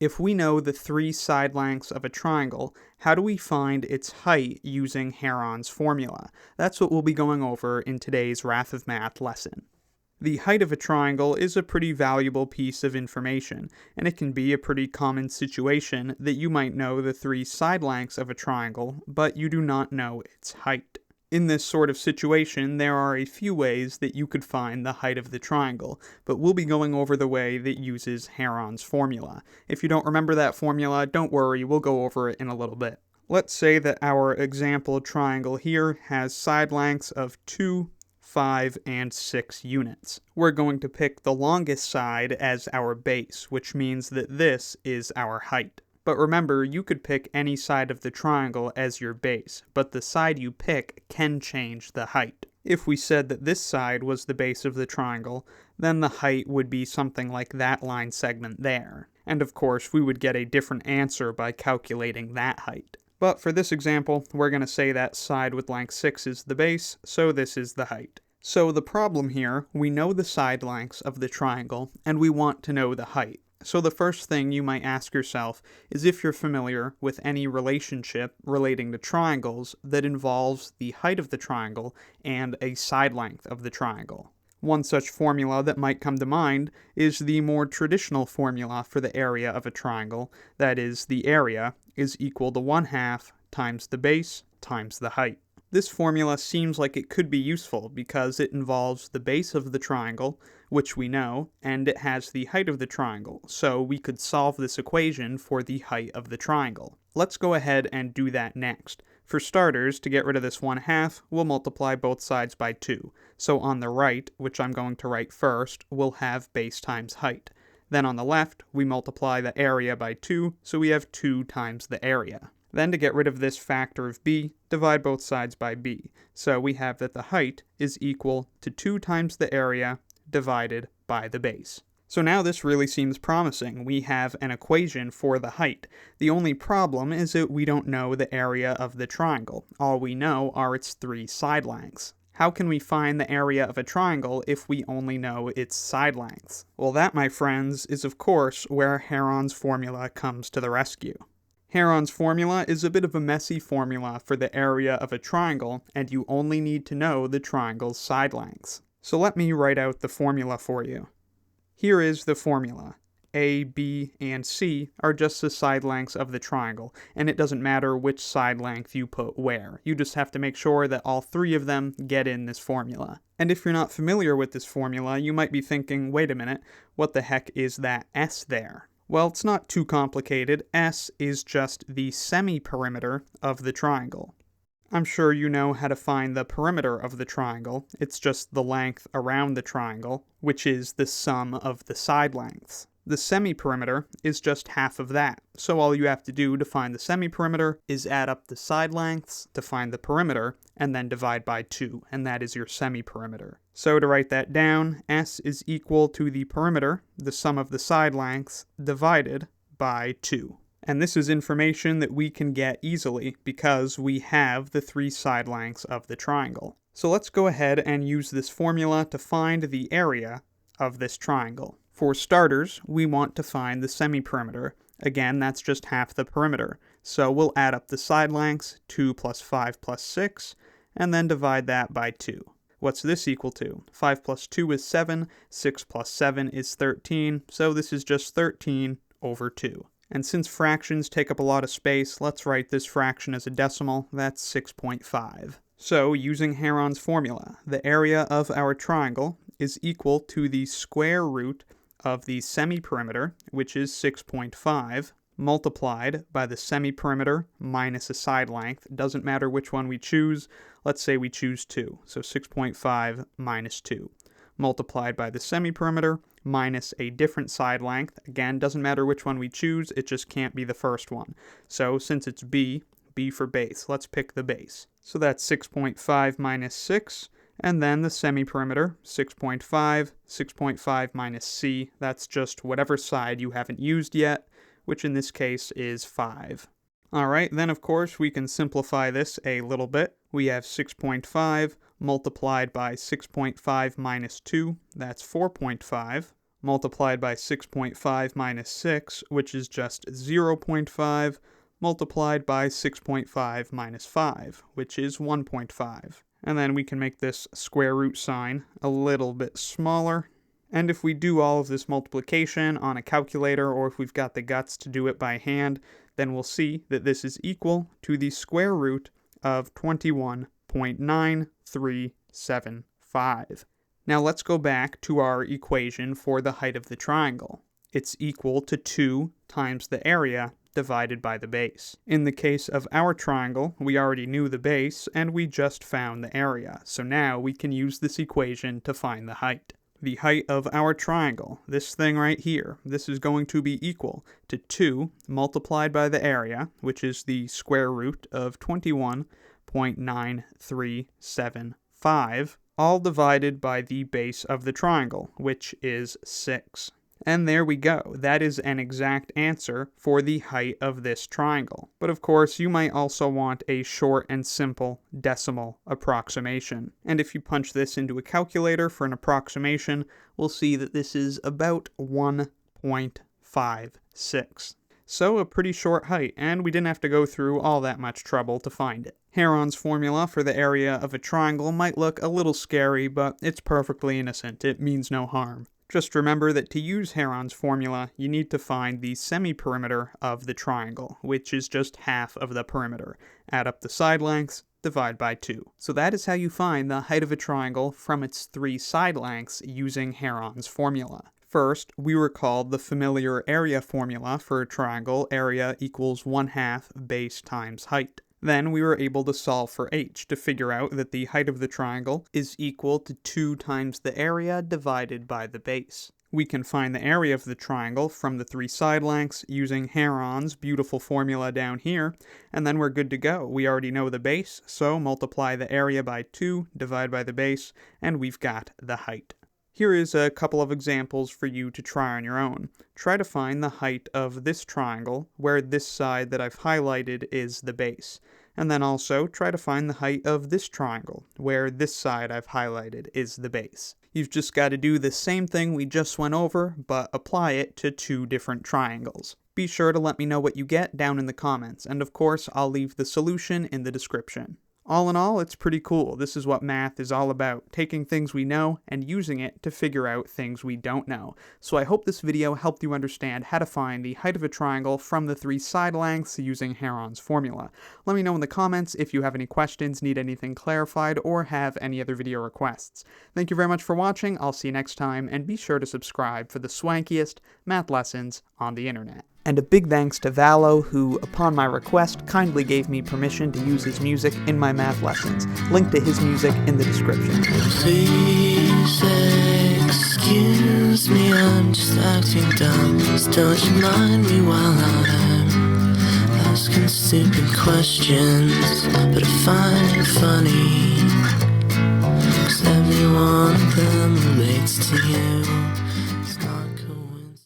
If we know the three side lengths of a triangle, how do we find its height using Heron's formula? That's what we'll be going over in today's Wrath of Math lesson. The height of a triangle is a pretty valuable piece of information, and it can be a pretty common situation that you might know the three side lengths of a triangle, but you do not know its height. In this sort of situation, there are a few ways that you could find the height of the triangle, but we'll be going over the way that uses Heron's formula. If you don't remember that formula, don't worry, we'll go over it in a little bit. Let's say that our example triangle here has side lengths of 2, 5, and 6 units. We're going to pick the longest side as our base, which means that this is our height. But remember, you could pick any side of the triangle as your base, but the side you pick can change the height. If we said that this side was the base of the triangle, then the height would be something like that line segment there. And of course, we would get a different answer by calculating that height. But for this example, we're going to say that side with length 6 is the base, so this is the height. So the problem here, we know the side lengths of the triangle, and we want to know the height. So the first thing you might ask yourself is if you're familiar with any relationship relating to triangles that involves the height of the triangle and a side length of the triangle. One such formula that might come to mind is the more traditional formula for the area of a triangle, that is, the area is equal to 1/2 times the base times the height. This formula seems like it could be useful because it involves the base of the triangle, which we know, and it has the height of the triangle, so we could solve this equation for the height of the triangle. Let's go ahead and do that next. For starters, to get rid of this 1/2, we'll multiply both sides by 2. So on the right, which I'm going to write first, we'll have base times height. Then on the left, we multiply the area by 2, so we have 2 times the area. Then to get rid of this factor of b, divide both sides by b. So we have that the height is equal to 2 times the area divided by the base. So now this really seems promising. We have an equation for the height. The only problem is that we don't know the area of the triangle. All we know are its three side lengths. How can we find the area of a triangle if we only know its side lengths? Well, that, my friends, is of course where Heron's formula comes to the rescue. Heron's formula is a bit of a messy formula for the area of a triangle, and you only need to know the triangle's side lengths. So let me write out the formula for you. Here is the formula. A, B, and C are just the side lengths of the triangle, and it doesn't matter which side length you put where. You just have to make sure that all three of them get in this formula. And if you're not familiar with this formula, you might be thinking, wait a minute, what the heck is that S there? Well, it's not too complicated. S is just the semiperimeter of the triangle. I'm sure you know how to find the perimeter of the triangle. It's just the length around the triangle, which is the sum of the side lengths. The semiperimeter is just half of that, so all you have to do to find the semiperimeter is add up the side lengths to find the perimeter, and then divide by 2, and that is your semiperimeter. So to write that down, S is equal to the perimeter, the sum of the side lengths, divided by 2. And this is information that we can get easily because we have the three side lengths of the triangle. So let's go ahead and use this formula to find the area of this triangle. For starters, we want to find the semiperimeter. Again, that's just half the perimeter. So we'll add up the side lengths, 2 plus 5 plus 6, and then divide that by 2. What's this equal to? 5 plus 2 is 7, 6 plus 7 is 13, so this is just 13 over 2. And since fractions take up a lot of space, let's write this fraction as a decimal. That's 6.5. So, using Heron's formula, the area of our triangle is equal to the square root of the semiperimeter, which is 6.5, multiplied by the semiperimeter minus a side length. It doesn't matter which one we choose. Let's say we choose 2, so 6.5 minus 2, multiplied by the semiperimeter minus a different side length. Again, doesn't matter which one we choose, it just can't be the first one. So since it's B for base, let's pick the base. So that's 6.5 minus 6, and then the semiperimeter, 6.5, 6.5 minus C, that's just whatever side you haven't used yet, which in this case is 5. Alright, then of course we can simplify this a little bit. We have 6.5 multiplied by 6.5 minus 2, that's 4.5, multiplied by 6.5 minus 6, which is just 0.5, multiplied by 6.5 minus 5, which is 1.5. And then we can make this square root sign a little bit smaller. And if we do all of this multiplication on a calculator, or if we've got the guts to do it by hand, then we'll see that this is equal to the square root of 21.9375. Now let's go back to our equation for the height of the triangle. It's equal to 2 times the area divided by the base. In the case of our triangle, we already knew the base and we just found the area. So now we can use this equation to find the height. The height of our triangle, this thing right here, this is going to be equal to 2 multiplied by the area, which is the square root of 21.9375, all divided by the base of the triangle, which is 6. And there we go. That is an exact answer for the height of this triangle. But of course, you might also want a short and simple decimal approximation. And if you punch this into a calculator for an approximation, we'll see that this is about 1.56. So a pretty short height, and we didn't have to go through all that much trouble to find it. Heron's formula for the area of a triangle might look a little scary, but it's perfectly innocent. It means no harm. Just remember that to use Heron's formula, you need to find the semiperimeter of the triangle, which is just half of the perimeter. Add up the side lengths, divide by 2. So that is how you find the height of a triangle from its 3 side lengths using Heron's formula. First, we recall the familiar area formula for a triangle, area equals 1/2 base times height. Then we were able to solve for h to figure out that the height of the triangle is equal to 2 times the area divided by the base. We can find the area of the triangle from the 3 side lengths using Heron's beautiful formula down here, and then we're good to go. We already know the base, so multiply the area by 2, divide by the base, and we've got the height. Here is a couple of examples for you to try on your own. Try to find the height of this triangle, where this side that I've highlighted is the base. And then also try to find the height of this triangle, where this side I've highlighted is the base. You've just got to do the same thing we just went over, but apply it to 2 different triangles. Be sure to let me know what you get down in the comments, and of course I'll leave the solution in the description. All in all, it's pretty cool. This is what math is all about, taking things we know and using it to figure out things we don't know. So I hope this video helped you understand how to find the height of a triangle from the 3 side lengths using Heron's formula. Let me know in the comments if you have any questions, need anything clarified, or have any other video requests. Thank you very much for watching. I'll see you next time, and be sure to subscribe for the swankiest math lessons on the internet. And a big thanks to Valo, who, upon my request, kindly gave me permission to use his music in my math lessons. Link to his music in the description. Please excuse me, I'm just acting dumb. Just don't you mind me while I'm asking stupid questions. But I find it funny, 'cause every one of them relates to you.